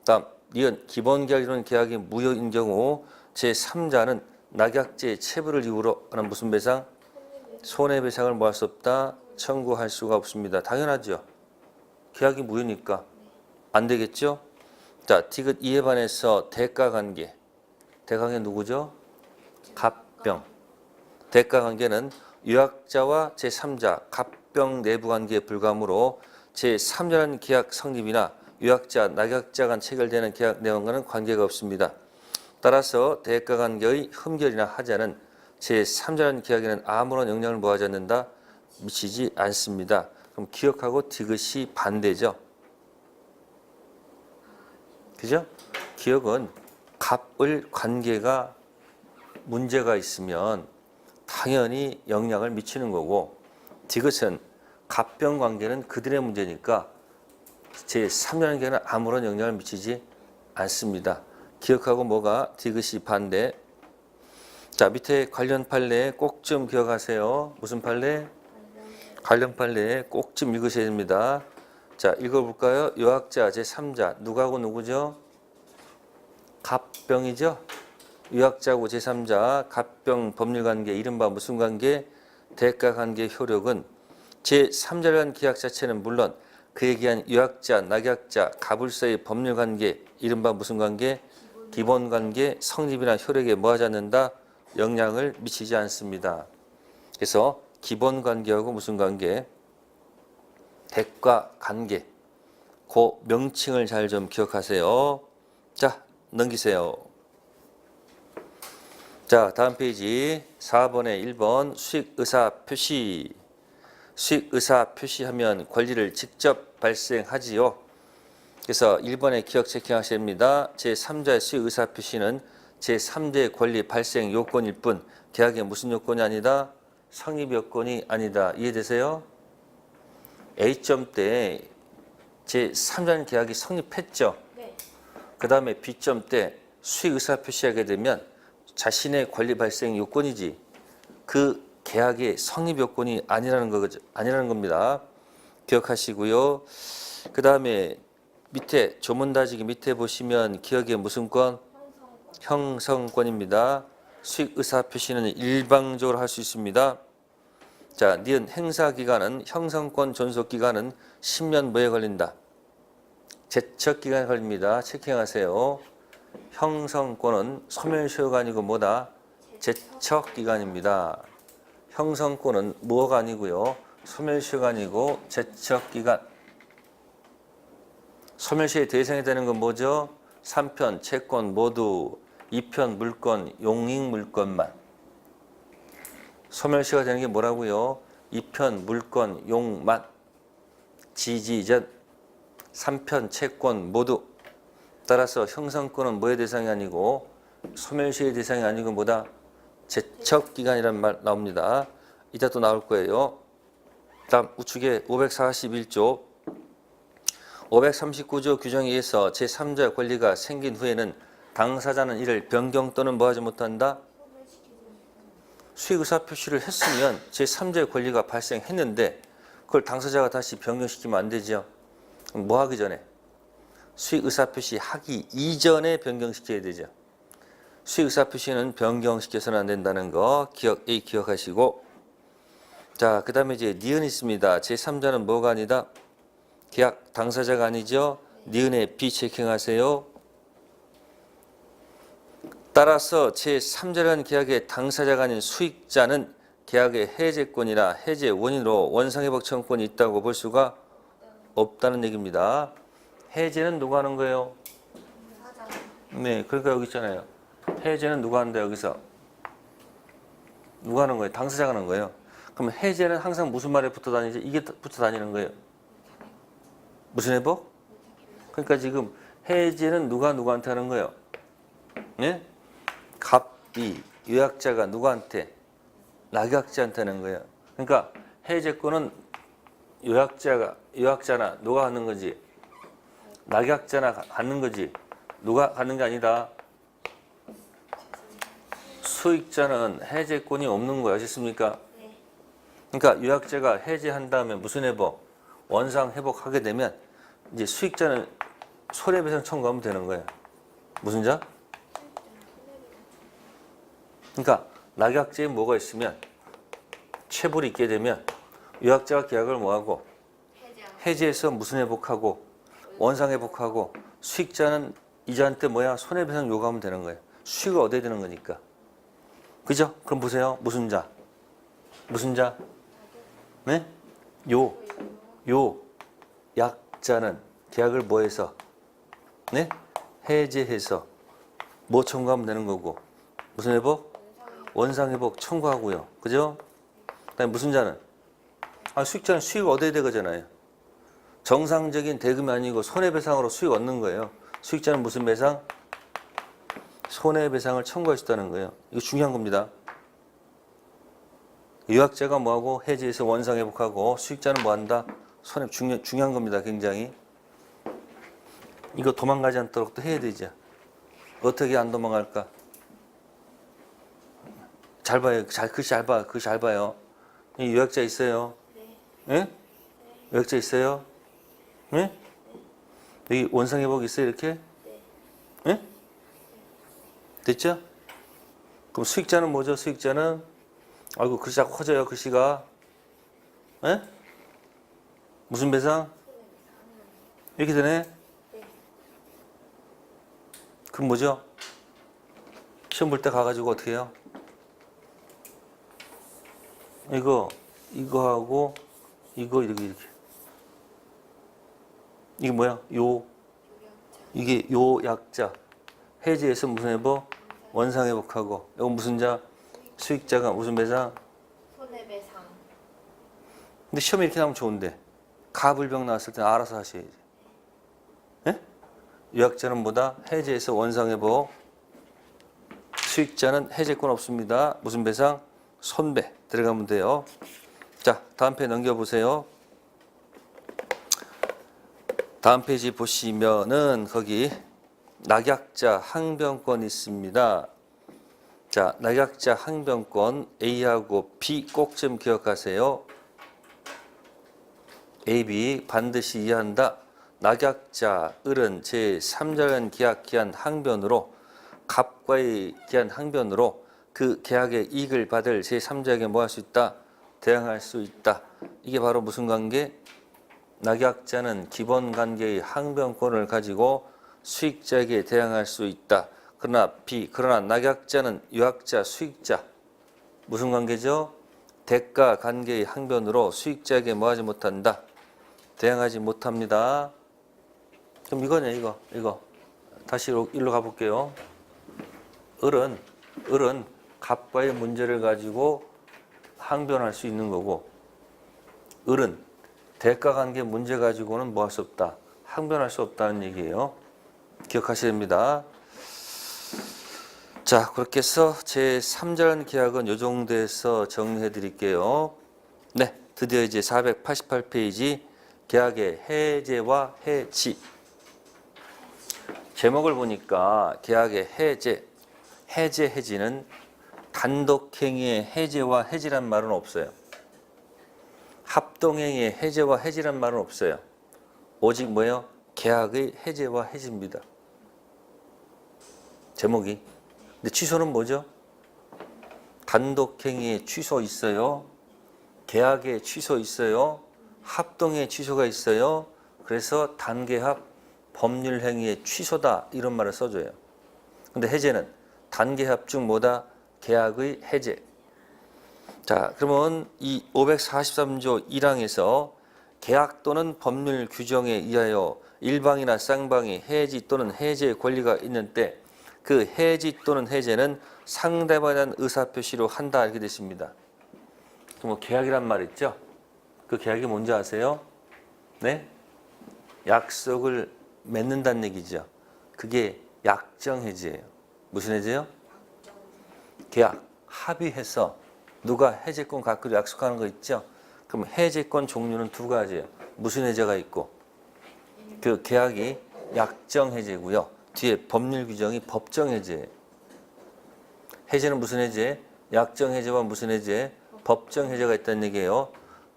다음 니은 기본 계약이론 계약이 무효인 경우 제3자는 낙약죄의 체불을 이유로 하는 무슨 배상? 손해배상을 뭐 할 수 없다? 청구할 수가 없습니다. 당연하죠. 계약이 무효니까 안 되겠죠? 자, 디귿 2에 반해서 대가관계. 대가관계 누구죠? 갑병. 대가관계는 유약자와 제3자 갑병 내부관계에 불과하므로 제3자라는 계약 성립이나 유약자, 낙약자 간 체결되는 계약 내용과는 관계가 없습니다. 따라서 대가관계의 흠결이나 하자는 제3자라는 계약에는 아무런 영향을 뭐하지 않는다? 미치지 않습니다. 그럼 기억하고 디귿이 반대죠. 그죠? 기억은 갑을 관계가 문제가 있으면 당연히 영향을 미치는 거고 디귿은 갑병 관계는 그들의 문제니까 제3자라는 계약은 아무런 영향을 미치지 않습니다. 기억하고 뭐가 디귿이 반대. 자, 밑에 관련 판례 꼭 좀 기억하세요. 무슨 판례? 관련 판례 꼭 좀 읽으셔야 됩니다. 자, 읽어볼까요? 유약자 제3자 누구하고 누구죠? 갑병이죠. 유약자하고 제3자 갑병 법률관계 이른바 무슨 관계? 대가관계 효력은 제3자라는 계약 자체는 물론 그에 기한 유약자, 낙약자, 갑을사의 법률관계 이른바 무슨 관계? 기본관계 성립이나 효력에 뭐하지 않는다? 영향을 미치지 않습니다. 그래서 기본관계하고 무슨 관계? 대가관계. 그 명칭을 잘 좀 기억하세요. 자, 넘기세요. 자, 다음 페이지 4번에 1번 수익의사 표시. 수익의사 표시하면 권리를 직접 발생하지요. 그래서 1번에 기억 체킹하셔야 됩니다. 제3자의 수익의사 표시는 제3자의 권리 발생 요건일 뿐 계약의 무슨 요건이 아니다? 성립 요건이 아니다. 이해되세요? A점 때 제3자는 계약이 성립했죠. 네. 그 다음에 B점 때 수익의사 표시하게 되면 자신의 권리 발생 요건이지 그 계약의 성립 요건이 아니라는 겁니다. 기억하시고요. 그 다음에 밑에 조문다지기 밑에 보시면 기억의 무슨 권? 형성권입니다. 수익의사 표시는 일방적으로 할 수 있습니다. 자, 니은 행사기간은 형성권 존속기간은 10년 뭐에 걸린다? 제척기간에 걸립니다. 체킹하세요. 형성권은 소멸시효가 아니고 뭐다? 제척기간입니다. 형성권은 뭐가 아니고요. 소멸시효가 아니고 제척기간. 소멸시효에 대상이 되는 건 뭐죠? 3편 채권 모두 2편 물권 용익물권만. 소멸시효가 되는 게 뭐라고요? 2편 물권 용만 지지전 3편, 채권 모두. 따라서 형성권은 뭐의 대상이 아니고 소멸시의 대상이 아니고 뭐다? 제척기간이라는 말 나옵니다. 이따 또 나올 거예요. 다음 우측에 541조 539조 규정에 의해서 제3자의 권리가 생긴 후에는 당사자는 이를 변경 또는 뭐하지 못한다? 수익 의사 표시를 했으면 제3자의 권리가 발생했는데 그걸 당사자가 다시 변경시키면 안 되죠. 그럼 뭐 하기 전에? 수익 의사 표시 하기 이전에 변경시켜야 되죠. 수익 의사 표시는 변경시켜서는 안 된다는 거 기억하시고, 자, 그 다음에 이제 니은이 있습니다. 제3자는 뭐가 아니다? 계약 당사자가 아니죠. 니은에 비체킹하세요. 따라서 제3자라는 계약의 당사자가 아닌 수익자는 계약의 해제권이나 해제 원인으로 원상회복 청구권이 있다고 볼 수가 없다는 얘기입니다. 해제는 누가 하는 거예요? 네, 그러니까 여기 있잖아요. 해제는 누가 한다 여기서? 누가 하는 거예요? 당사자가 하는 거예요. 그럼 해제는 항상 무슨 말에 붙어 다니지? 이게 붙어 다니는 거예요. 무슨 회복? 그러니까 지금 해제는 누가 누구한테 하는 거예요? 네? 갑이 요약자가 누구한테? 낙약자한테 하는 거예요. 그러니까 해제권은 요약자나 누가 하는 거지? 낙약자나 갖는 거지. 누가 갖는 게 아니다. 수익자는 해제권이 없는 거야. 아셨습니까? 그러니까 요약자가 해제한 다음에 무슨 회복? 원상 회복하게 되면 이제 수익자는 손해배상 청구하면 되는 거예요. 무슨 자? 그러니까 낙약자에 뭐가 있으면 체불이 있게 되면 요약자가 계약을 뭐하고? 해제해서 무슨 회복하고? 원상 회복하고 수익자는 이자한테 뭐야? 손해배상 요구하면 되는 거예요. 수익을 얻어야 되는 거니까. 그죠? 그럼 보세요. 무슨 자? 무슨 자? 네? 요 약자는 계약을 뭐 해서? 네? 해제해서 뭐 청구하면 되는 거고. 무슨 회복? 원상 회복 청구하고요. 그죠? 그다음에 무슨 자는? 수익자는 수익을 얻어야 되거잖아요. 정상적인 대금이 아니고 손해배상으로 수익 얻는 거예요. 수익자는 무슨 배상? 손해배상을 청구할 수 있다는 거예요. 이거 중요한 겁니다. 요약자가 뭐하고? 해지해서 원상 회복하고 수익자는 뭐한다? 중요한 겁니다. 굉장히. 이거 도망가지 않도록 또 해야 되죠. 어떻게 안 도망갈까? 잘 봐요. 글씨 잘 봐. 글씨 잘 봐요. 이 요약자 있어요? 네. 예? 요약자 있어요? 예? 여기 원상 회복 있어요? 이렇게? 예? 됐죠? 그럼 수익자는 뭐죠? 수익자는 아이고 글씨 자꾸 커져요. 글씨가. 예? 무슨 배상? 이렇게 되네? 그럼 뭐죠? 시험 볼 때 가가지고 어떻게 해요? 이거하고 이거 이렇게 이게 뭐야? 이게 요약자 해제해서 무슨 회복? 원상 회복하고 이건 무슨 자? 수익자가 무슨 배상? 손해배상. 근데 시험에 이렇게 나오면 좋은데 가불병 나왔을 때 알아서 하셔야지. 예? 요약자는 뭐다? 해제해서 원상 회복. 수익자는 해제권 없습니다. 무슨 배상? 손배 들어가면 돼요. 자, 다음 페이지 넘겨보세요. 다음 페이지 보시면은 거기 낙약자 항변권 있습니다. 자, 낙약자 항변권 A하고 B 꼭 좀 기억하세요. A, B 반드시 이해한다. 낙약자 을은 제3자간 계약 기한 항변으로 갑과의 기한 항변으로 그 계약의 이익을 받을 제3자에게 뭐 할 수 있다? 대항할 수 있다. 이게 바로 무슨 관계? 낙약자는 기본 관계의 항변권을 가지고 수익자에게 대항할 수 있다. 그러나 낙약자는 요약자, 수익자 무슨 관계죠? 대가 관계의 항변으로 수익자에게 뭐 하지 못한다? 대항하지 못합니다. 그럼 이거네, 이거. 다시 일로 가볼게요. 을은 갑과의 문제를 가지고 항변할 수 있는 거고, 을은 대가 관계 문제 가지고는 뭐 할 수 없다? 항변할 수 없다는 얘기예요. 기억하셔야 됩니다. 자, 그렇게 해서 제3절 계약은 이 정도에서 정리해 드릴게요. 네, 드디어 이제 488페이지 계약의 해제와 해지. 제목을 보니까 계약의 해제, 해지는 단독행위의 해제와 해지란 말은 없어요. 합동행위의 해제와 해지란 말은 없어요. 오직 뭐예요? 계약의 해제와 해지입니다. 제목이. 근데 취소는 뭐죠? 단독행위의 취소 있어요. 계약의 취소 있어요. 합동의 취소가 있어요. 그래서 단계합 법률행위의 취소다 이런 말을 써줘요. 근데 해제는 단계합 중 뭐다? 계약의 해제. 자, 그러면 이 543조 1항에서 계약 또는 법률 규정에 의하여 일방이나 쌍방이 해지 또는 해제의 권리가 있는 때 그 해지 또는 해제는 상대방에 대한 의사표시로 한다 이렇게 됐습니다. 뭐 계약이란 말 있죠? 그 계약이 뭔지 아세요? 네? 약속을 맺는다는 얘기죠. 그게 약정해지예요. 무슨 해제요? 계약, 합의해서 누가 해제권 갖기로 약속하는 거 있죠? 그럼 해제권 종류는 두 가지예요. 무슨 해제가 있고 그 계약이 약정해제고요. 뒤에 법률 규정이 법정해제예요. 해제는 무슨 해제? 약정해제와 무슨 해제? 법정해제가 있다는 얘기예요.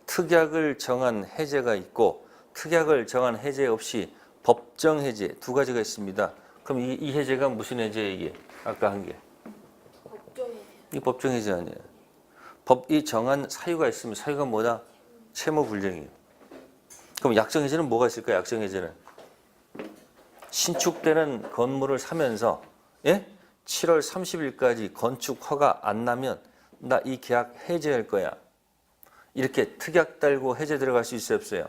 특약을 정한 해제가 있고 특약을 정한 해제 없이 법정해제 두 가지가 있습니다. 그럼 이 해제가 무슨 해제예요? 이게 아까 한 게. 이 법정해제 아니에요. 법이 정한 사유가 있으면 사유가 뭐다? 채무불이행이에요. 그럼 약정해제는 뭐가 있을까요? 약정해제는 신축되는 건물을 사면서 7월 30일까지 건축 허가 안 나면 나 이 계약 해제할 거야. 이렇게 특약 달고 해제 들어갈 수 있어요? 없어요?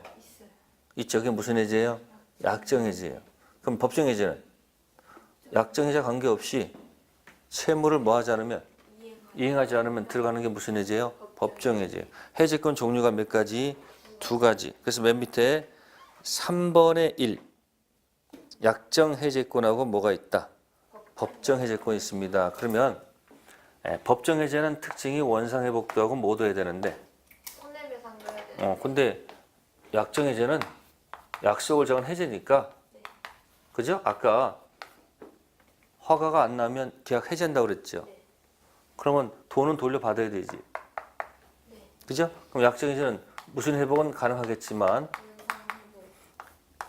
있죠. 그게 무슨 해제예요? 약정해제예요. 그럼 법정해제는 약정해제 관계없이 채무를 뭐 하지 않으면 이행하지 않으면 들어가는 게 무슨 해제예요? 법정해제예요. 해제권 종류가 몇 가지? 두 가지. 그래서 맨 밑에 3번의 1 약정해제권하고 뭐가 있다? 법정해제권이 있습니다. 그러면 법정해제는 특징이 원상회복도 하고 모두 해야 되는데 손해배상도 해야 되는데 근데 약정해제는 약속을 정한 해제니까 그죠? 아까 허가가 안 나면 계약 해제한다고 그랬죠? 그러면 돈은 돌려받아야 되지. 그죠? 그럼 약정해제는 무슨 회복은 가능하겠지만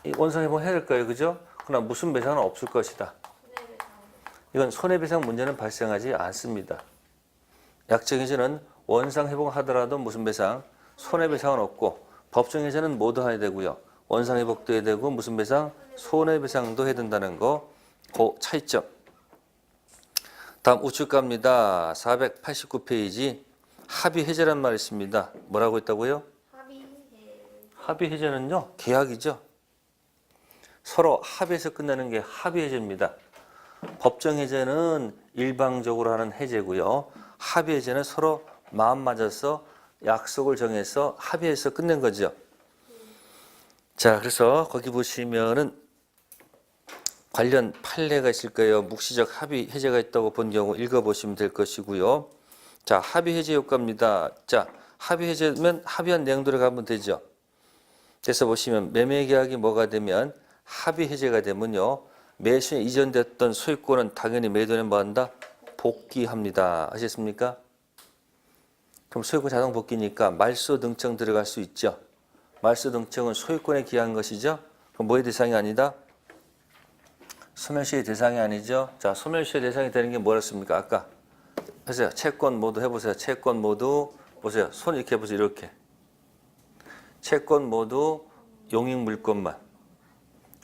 이 원상회복 해야 될 거예요. 그죠? 그러나 무슨 배상은 없을 것이다. 이건 손해배상 문제는 발생하지 않습니다. 약정해제는 원상회복하더라도 무슨 배상? 손해배상은 없고 법정해제는 모두 해야 되고요. 원상회복도 해야 되고 무슨 배상? 손해배상도 해야 된다는 거. 그 차이점. 다음 우측 갑니다. 489페이지 합의해제란 말이 있습니다. 뭐라고 했다고요? 합의해제는요. 계약이죠. 서로 합의해서 끝내는 게 합의해제입니다. 법정해제는 일방적으로 하는 해제고요. 합의해제는 서로 마음 맞아서 약속을 정해서 합의해서 끝낸 거죠. 자, 그래서 거기 보시면은 관련 판례가 있을 거예요. 묵시적 합의 해제가 있다고 본 경우 읽어보시면 될 것이고요. 자, 합의 해제 효과입니다. 자, 합의 해제면 합의한 내용대로 가면 되죠. 그래서 보시면 매매 계약이 뭐가 되면 합의 해제가 되면요. 매수에 이전됐던 소유권은 당연히 매도는 뭐 한다? 복귀합니다. 아셨습니까? 그럼 소유권 자동 복귀니까 말소 등청 들어갈 수 있죠. 말소 등청은 소유권에 기한 것이죠. 그럼 뭐의 대상이 아니다? 소멸시의 대상이 아니죠. 자, 소멸시의 대상이 되는 게 뭐였습니까? 아까 하세요. 채권 모두 해보세요. 채권 모두 보세요. 손 이렇게 해보세요. 이렇게. 채권 모두 용익 물권만.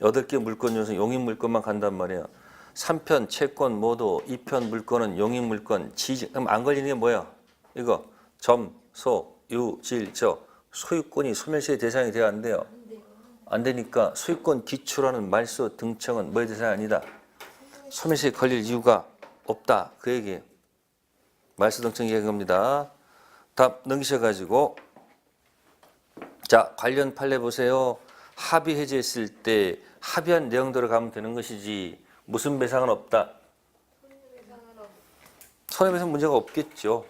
8개 물권 중에서 용익 물권만 간단 말이에요. 3편 채권 모두 2편 물권은 용익 물권 지지. 그럼 안 걸리는 게 뭐예요? 이거 점, 소, 유, 질, 저. 소유권이 소멸시의 대상이 돼야 안 돼요. 안 되니까 소유권 기출하는 말소 등청은 뭐의 대상이 아니다. 소멸시에 걸릴 이유가 없다. 그 얘기예요. 말소 등청 얘기한 겁니다. 다음 넘기셔가지고 자, 관련 판례 보세요. 합의 해제했을 때 합의한 내용대로 가면 되는 것이지 무슨 배상은 없다. 손해배상은 손해배상 문제가 없겠죠.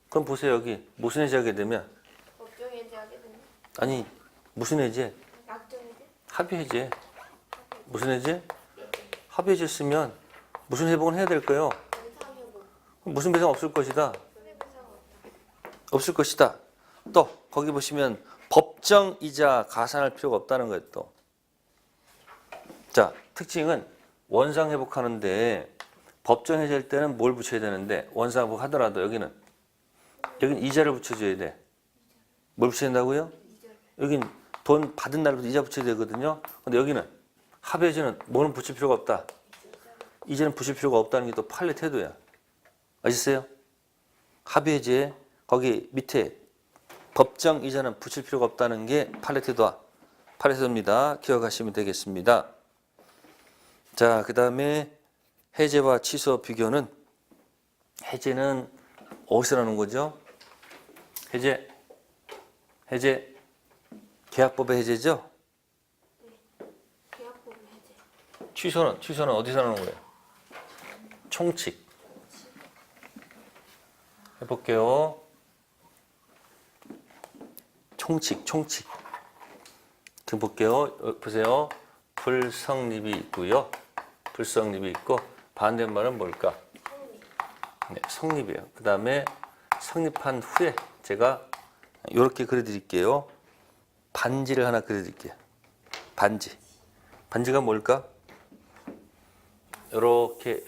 그럼 보세요. 여기 무슨 해제하게 되면 법정 해제하게 되면 아니 무슨 해제? 약정 해제? 합의 해제. 무슨 해제? 합의 해제했으면 무슨 회복은 해야 될 거예요. 원상회복. 무슨 배상 없을 것이다. 손해배상 없다. 없을 것이다. 또 거기 보시면 법정 이자 가산할 필요가 없다는 거예요. 또. 자, 특징은 원상 회복하는데 법정 해제할 때는 뭘 붙여야 되는데 원상 회복 하더라도 여기는 이자를 붙여줘야 돼. 뭘 붙여야 된다고요? 여긴 돈 받은 날부터 이자 붙여야 되거든요. 근데 여기는 합의해제는 뭐는 붙일 필요가 없다. 이자는 붙일 필요가 없다는 게 또 판례 태도야. 아시겠어요? 합의해제 거기 밑에 법정 이자는 붙일 필요가 없다는 게 판례 태도야. 판례 태도입니다. 기억하시면 되겠습니다. 자, 그 다음에 해제와 취소 비교는 해제는 어디서 나오는 거죠? 해제 계약법의 해제죠? 계약법 해제. 취소는 어디서 나오는 거예요? 총칙 해볼게요. 총칙 지금 볼게요. 보세요. 불성립이 있고요. 불성립이 있고 반대말은 뭘까? 네, 성립이에요. 그 다음에 성립한 후에 제가 이렇게 그려드릴게요. 반지를 하나 그려드릴게요. 반지가 뭘까? 요렇게.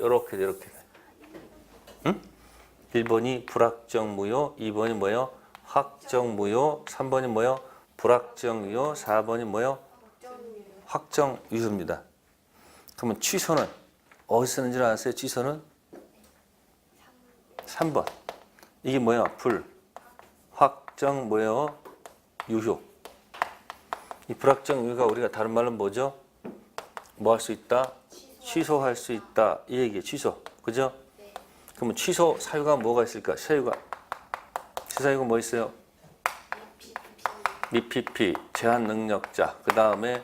응? 1번이 불확정무효, 2번이 뭐요? 확정무효, 3번이 뭐요? 불확정유효, 4번이 뭐요? 확정유효입니다. 그러면 취소는 어디서 쓰는지 아세요? 취소는 3번. 이게 뭐야? 확정 뭐예요? 유효. 이 불확정 유효가 우리가 다른 말로 뭐죠? 뭐 할 수 있다? 취소할 수 있다. 이 얘기예요. 취소. 그죠? 그러면 취소 사유가 뭐가 있을까? 사유가 뭐 있어요? 미피피, 제한 능력자. 그 다음에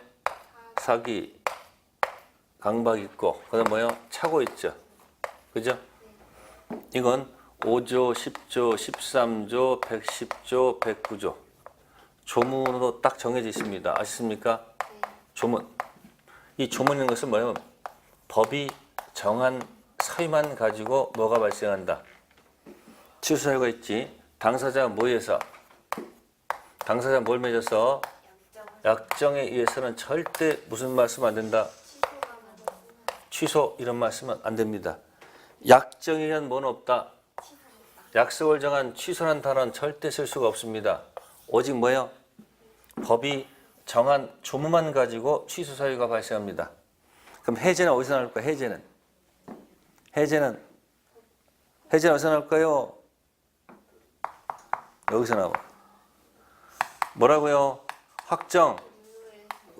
사기, 강박 있고. 그 다음 뭐예요? 착오 있죠. 그죠? 이건 5조, 10조, 13조, 110조, 109조. 조문으로 딱 정해져 있습니다. 아시습니까? 조문. 이 조문이라는 것은 뭐냐면 법이 정한 사유만 가지고 뭐가 발생한다. 취소 사유가 있지. 당사자가 뭐해서? 당사자가 뭘 맺어서? 약정에 의해서는 절대 무슨 말씀 안 된다. 취소 이런 말씀은 안 됩니다. 약정에 의한 뭐는 없다. 약속을 정한 취소란 단어는 절대 쓸 수가 없습니다. 오직 뭐예요? 법이 정한 조문만 가지고 취소 사유가 발생합니다. 그럼 해제는 어디서 나올까요? 해제는 어디서 나올까요? 여기서 나와. 뭐라고요? 확정.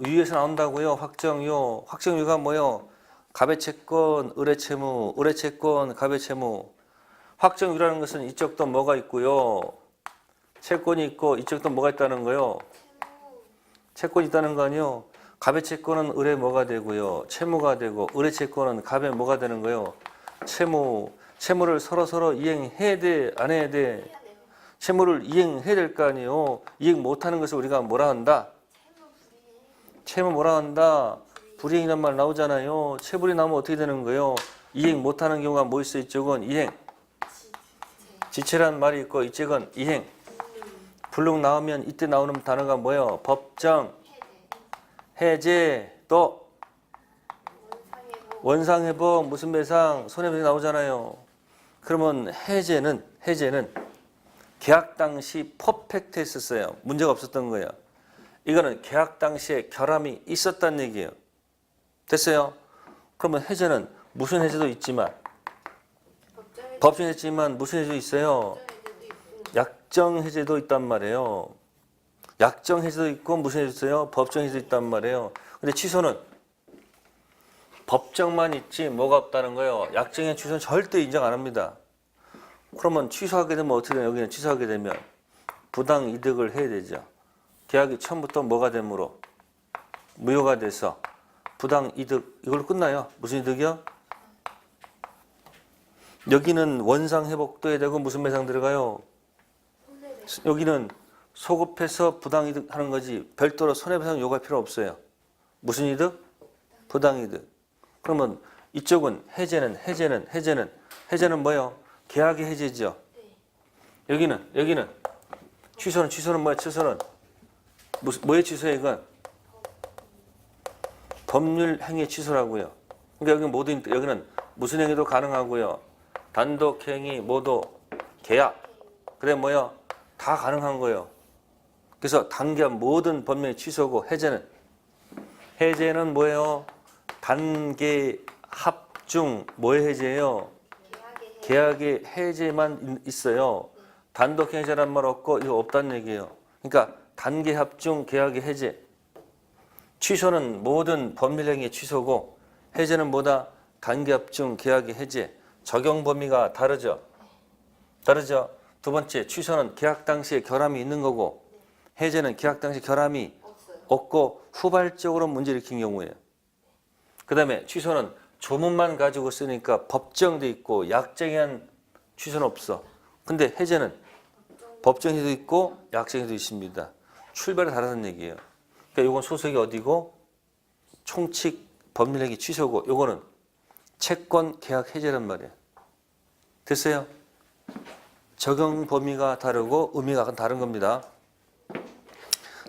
유효에서 나온다고요. 확정유효. 확정유효가 뭐예요? 가배채권, 의뢰채무, 의뢰채권, 가배채무. 확정유효라는 것은 이쪽도 뭐가 있고요. 채권이 있고 이쪽도 뭐가 있다는 거요. 채권이 있다는 거 아니요. 가배채권은 의뢰 뭐가 되고요. 채무가 되고 의뢰채권은 가배 뭐가 되는 거요. 채무를 서로 이행해야 돼, 안 해야 돼? 채무를 이행해야 될 거 아니에요. 이행 못하는 것을 우리가 뭐라 한다? 채무 뭐라 한다? 불이행이란 말 나오잖아요. 채불이 나오면 어떻게 되는 거예요? 이행 못하는 경우가 뭐 있어? 이쪽은 이행. 지체란 말이 있고 이쪽은 이행. 불능 나오면 이때 나오는 단어가 뭐예요? 법정, 해제, 또 원상회복, 무슨 배상, 손해배상 나오잖아요. 그러면 해제는 계약 당시 퍼펙트 했었어요. 문제가 없었던 거예요. 이거는 계약 당시에 결함이 있었다는 얘기예요. 됐어요? 그러면 해제는 무슨 해제도 있지만 법정 해제지만 무슨 해제도 있어요? 약정 해제도 있단 말이에요. 약정 해제도 있고 무슨 해제도 있어요? 법정 해제도 있단 말이에요. 근데 취소는 법정만 있지 뭐가 없다는 거예요. 약정의 취소는 절대 인정 안 합니다. 그러면 취소하게 되면 어떻게 돼요? 여기는 취소하게 되면 부당 이득을 해야 되죠. 계약이 처음부터 뭐가 되므로? 무효가 돼서 부당 이득 이걸로 끝나요. 무슨 이득이요? 여기는 원상 회복도 해야 되고 무슨 배상 들어가요? 손해배상. 여기는 소급해서 부당 이득 하는 거지 별도로 손해배상 요구할 필요 없어요. 무슨 이득? 부당 이득. 그러면 이쪽은 해제는 뭐예요? 계약의 해제죠. 여기는 취소는 뭐야? 취소는 뭐의 취소야 이건? 법률 행위 취소라고요. 그러니까 여기는 무슨 행위도 가능하고요. 단독 행위 모두 계약. 그래 뭐요? 다 가능한 거예요. 그래서 단계한 모든 법령이 취소고 해제는 뭐예요? 단계 합중 뭐의 해제예요? 계약의 해제만 있어요. 단독 해제란 말 없고 이거 없다는 얘기예요. 그러니까 단계 합중 계약의 해제. 취소는 모든 법률행위 취소고 해제는 뭐다? 단계 합중 계약의 해제. 적용 범위가 다르죠. 두 번째 취소는 계약 당시에 결함이 있는 거고 해제는 계약 당시 결함이 없고 후발적으로 문제 일으킨 경우예요. 그 다음에 취소는 조문만 가지고 쓰니까 법정돼 있고 약정한 취소는 없어. 근데 해제는 법정에도 있고 약정에도 있습니다. 출발이 다르다는 얘기예요. 그러니까 이건 소속이 어디고 총칙 법률행위 취소고 이거는 채권 계약 해제란 말이에요. 됐어요? 적용 범위가 다르고 의미가 다른 겁니다.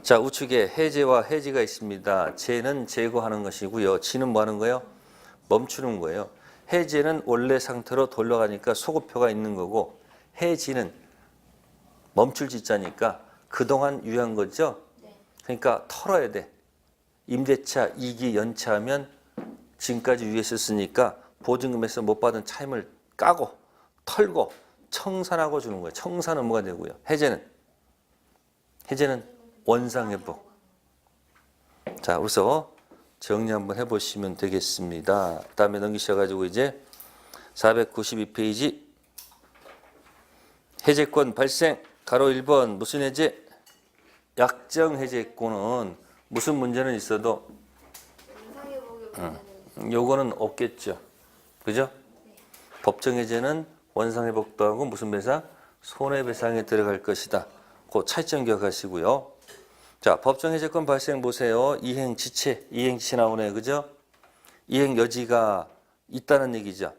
자, 우측에 해제와 해지가 있습니다. 제는 제거하는 것이고요. 지는 뭐 하는 거예요? 멈추는 거예요. 해제는 원래 상태로 돌려가니까 소급표가 있는 거고 해지는 멈출 지자니까 그동안 유효한 거죠. 그러니까 털어야 돼. 임대차 2기 연차하면 지금까지 유예했었으니까 보증금에서 못 받은 차임을 까고 털고 청산하고 주는 거예요. 청산은 뭐가 되고요. 해제는 원상회복. 자, 그래서 정리 한번 해보시면 되겠습니다. 다음에 넘기셔가지고 이제 492페이지 해제권 발생 가로 1번 무슨 해제? 약정 해제권은 무슨 문제는 있어도 요거는 없겠죠. 그죠? 법정 해제는 원상회복도 하고 무슨 배상? 손해배상에 들어갈 것이다. 그 차이점 기억하시고요. 자, 법정 해제권 발생 보세요. 이행지체 나오네요. 그죠? 이행 여지가 있다는 얘기죠.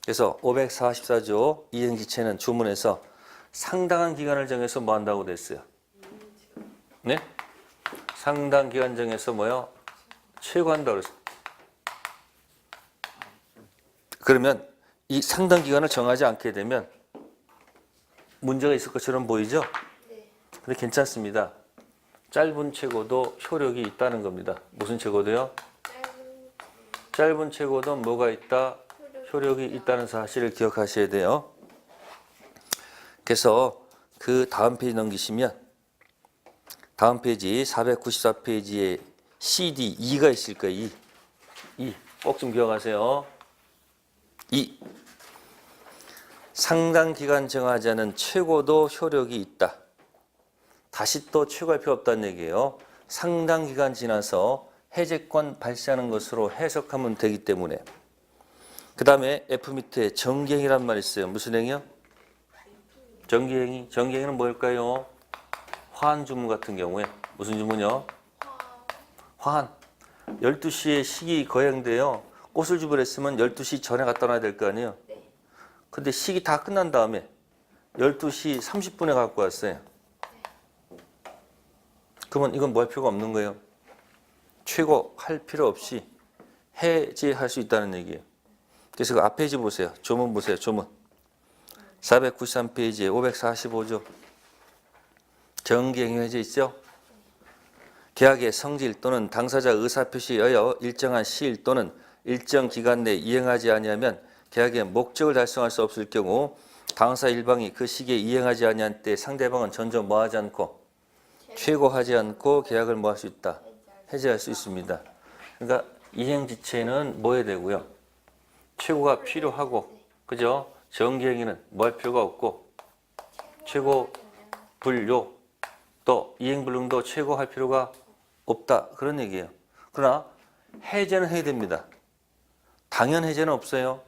그래서 544조 이행지체는 주문에서 상당한 기간을 정해서 뭐 한다고 됐어요? 네? 상당 기간 정해서 뭐요? 최고한다고 그랬어요. 그러면 이 상당 기간을 정하지 않게 되면 문제가 있을 것처럼 보이죠? 근데 괜찮습니다. 짧은 최고도 효력이 있다는 겁니다. 무슨 최고도요? 짧은 최고도 뭐가 있다? 효력이 있다는 사실을 기억하셔야 돼요. 그래서 그 다음 페이지 넘기시면 다음 페이지 494페이지에 CD 2가 있을 거예요. 2. 꼭 좀 기억하세요. 2. 상당 기간 정하지 않은 최고도 효력이 있다. 다시 또 최고할 필요 없다는 얘기예요. 상당 기간 지나서 해제권 발생하는 것으로 해석하면 되기 때문에. 그 다음에 F 밑에 정기행위란 말이 있어요. 무슨 행위요? 정기행위. 정기행위는 뭘까요? 화한 주문 같은 경우에. 무슨 주문이요? 화한. 12시에 식이 거행돼요. 꽃을 주문했으면 12시 전에 갖다 놔야 될 거 아니에요? 근데 식이 다 끝난 다음에 12시 30분에 갖고 왔어요. 그러면 이건 뭐 할 필요가 없는 거예요. 최고할 필요 없이 해제할 수 있다는 얘기예요. 그래서 그 앞 페이지 보세요. 조문 보세요. 조문. 493페이지에 545조. 정기행위 해제 있죠? 계약의 성질 또는 당사자 의사표시에 의하여 일정한 시일 또는 일정 기간 내에 이행하지 아니하면 계약의 목적을 달성할 수 없을 경우 당사 일방이 그 시기에 이행하지 아니한 때 상대방은 전혀 뭐하지 않고 최고하지 않고 계약을 뭐 할 수 있다? 해제할 수 있습니다. 그러니까 이행지체는 뭐 해야 되고요? 최고가 필요하고, 그죠? 정기행위는 뭐 할 필요가 없고, 최고 불요, 또 이행불능도 최고할 필요가 없다. 그런 얘기예요. 그러나 해제는 해야 됩니다. 당연 해제는 없어요.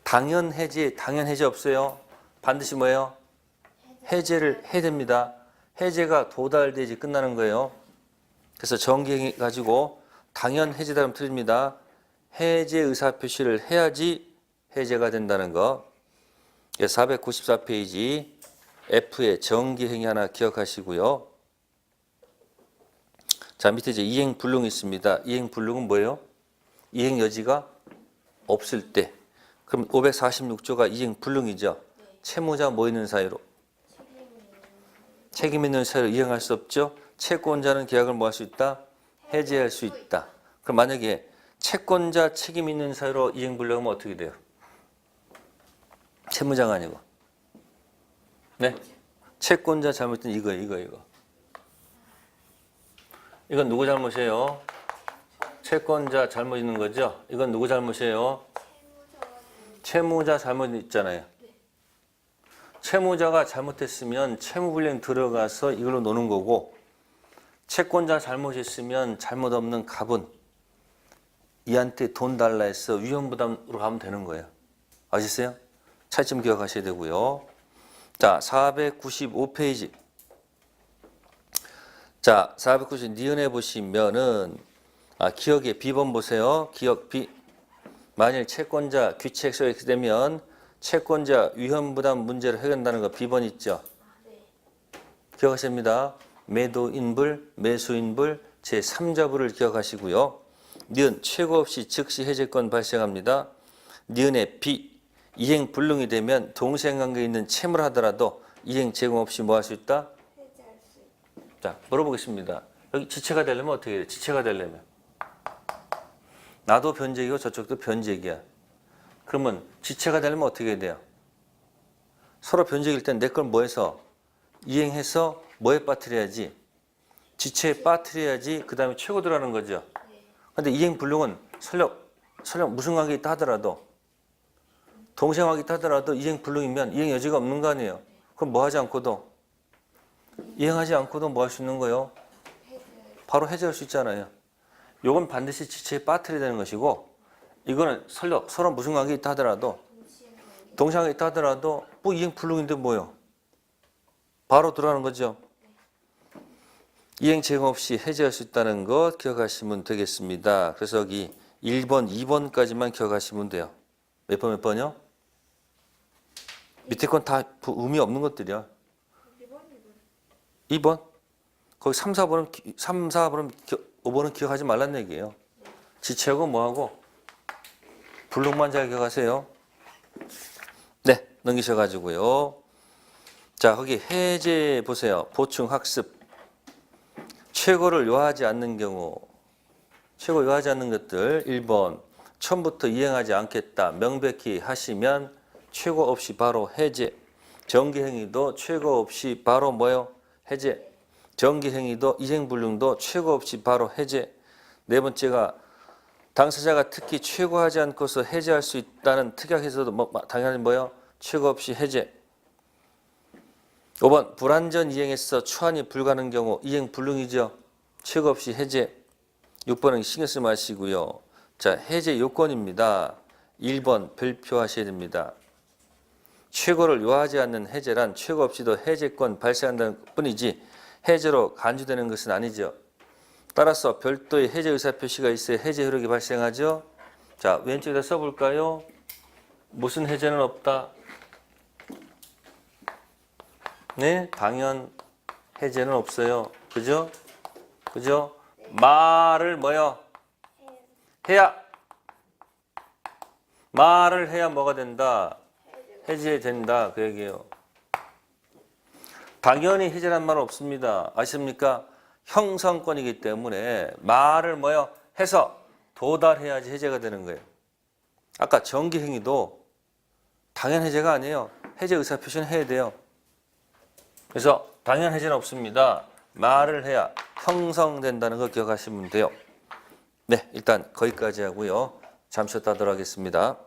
당연 해제 없어요. 반드시 뭐예요? 해제를 해야 됩니다. 해제가 도달되지 끝나는 거예요. 그래서 정기행위 가지고 당연 해제다 하면 틀립니다. 해제 의사 표시를 해야지 해제가 된다는 거. 494페이지 F의 정기행위 하나 기억하시고요. 자, 밑에 이제 이행불능이 있습니다. 이행불능은 뭐예요? 이행 여지가 없을 때. 그럼 546조가 이행불능이죠. 채무자 뭐 있는 사이로? 책임 있는 사이로 이행할 수 없죠. 채권자는 계약을 뭐 할 수 있다? 해제할 수 있다. 그럼 만약에 채권자 책임 있는 사이로 이행불능하면 어떻게 돼요? 채무자가 아니고. 네? 채권자 잘못된 이거. 이건 누구 잘못이에요? 채권자 잘못 있는 거죠? 이건 누구 잘못이에요? 채무자 잘못 있잖아요. 채무자가 잘못했으면 채무불이행 들어가서 이걸로 노는 거고, 채권자 잘못했으면 잘못 없는 갑은 이한테 돈 달라 해서 위험부담으로 가면 되는 거예요. 아시겠어요? 차이점 기억하셔야 되고요. 자, 495페이지. 자, 490 니은에 보시면은 기억의 B번 보세요. 기억 B. 만일 채권자 귀책 소액이 되면 채권자 위험부담 문제를 해결한다는 거 B번 있죠. 기억하십니다. 매도인불, 매수인불, 제3자불을 기억하시고요. 니은 최고 없이 즉시 해제권 발생합니다. 니은의 B. 이행 불능이 되면 동생관계에 있는 채무를 하더라도 이행 제공 없이 뭐 할 수 있다? 해제할 수 있다. 자, 물어보겠습니다. 여기 지체가 되려면 어떻게 돼요? 지체가 되려면. 나도 변제이고 저쪽도 변제기야. 그러면 지체가 되려면 어떻게 해야 돼요? 서로 변제일 땐 내 걸 뭐 해서? 이행해서 뭐에 빠뜨려야지? 지체에 빠뜨려야지 그 다음에 최고 들어가는 거죠. 근데 이행 불능은 설령 무슨 관계 있다 하더라도 동생관계 있다 하더라도 이행 불능이면 이행 여지가 없는 거 아니에요. 그럼 뭐 하지 않고도 이행하지 않고도 뭐 할 수 있는 거예요? 바로 해제할 수 있잖아요. 요건 반드시 지체에 빠뜨려야 되는 것이고, 이거는 서로 무슨 관계 있다 하더라도 동생관계 있다 하더라도 뭐 이행 불능인데 뭐요? 바로 들어가는 거죠. 이행 제공 없이 해제할 수 있다는 것 기억하시면 되겠습니다. 그래서 여기 1번, 2번까지만 기억하시면 돼요. 몇 번이요? 밑에 건 다 의미 없는 것들이야. 2번. 거기 3, 4번은 5번은 기억하지 말란 얘기예요. 지체하고 뭐하고 불능만 잘 기억하세요. 네, 넘기셔가지고요. 자, 거기 해제 보세요. 보충 학습. 최고를 요하지 않는 경우, 최고 요하지 않는 것들 1번. 처음부터 이행하지 않겠다. 명백히 하시면 최고 없이 바로 해제. 정기행위도 최고 없이 바로 뭐요? 해제. 정기행위도 이행불능도 최고 없이 바로 해제. 네 번째가 당사자가 특히 최고하지 않고서 해제할 수 있다는 특약에서도 당연히 뭐요? 최고 없이 해제. 5번 불완전 이행에서 추한이 불가능한 경우 이행불능이죠. 최고 없이 해제. 6번은 신경 쓰지 마시고요. 자, 해제 요건입니다. 1번 별표하셔야 됩니다. 최고를 요하지 않는 해제란 최고 없이도 해제권 발생한다는 뿐이지 해제로 간주되는 것은 아니죠. 따라서 별도의 해제 의사 표시가 있어야 해제 효력이 발생하죠. 자, 왼쪽에다 써볼까요? 무슨 해제는 없다? 네, 당연 해제는 없어요. 그죠? 그죠? 말을 뭐요? 해야. 말을 해야 뭐가 된다? 해제된다. 그 얘기예요. 당연히 해제란 말은 없습니다. 아십니까? 형성권이기 때문에 말을 뭐요? 해서 도달해야지 해제가 되는 거예요. 아까 정기행위도 당연 해제가 아니에요. 해제 의사표시는 해야 돼요. 그래서 당연 해제는 없습니다. 말을 해야 형성된다는 거 기억하시면 돼요. 네, 일단 거기까지 하고요. 잠시 쉬었다 하도록 하겠습니다.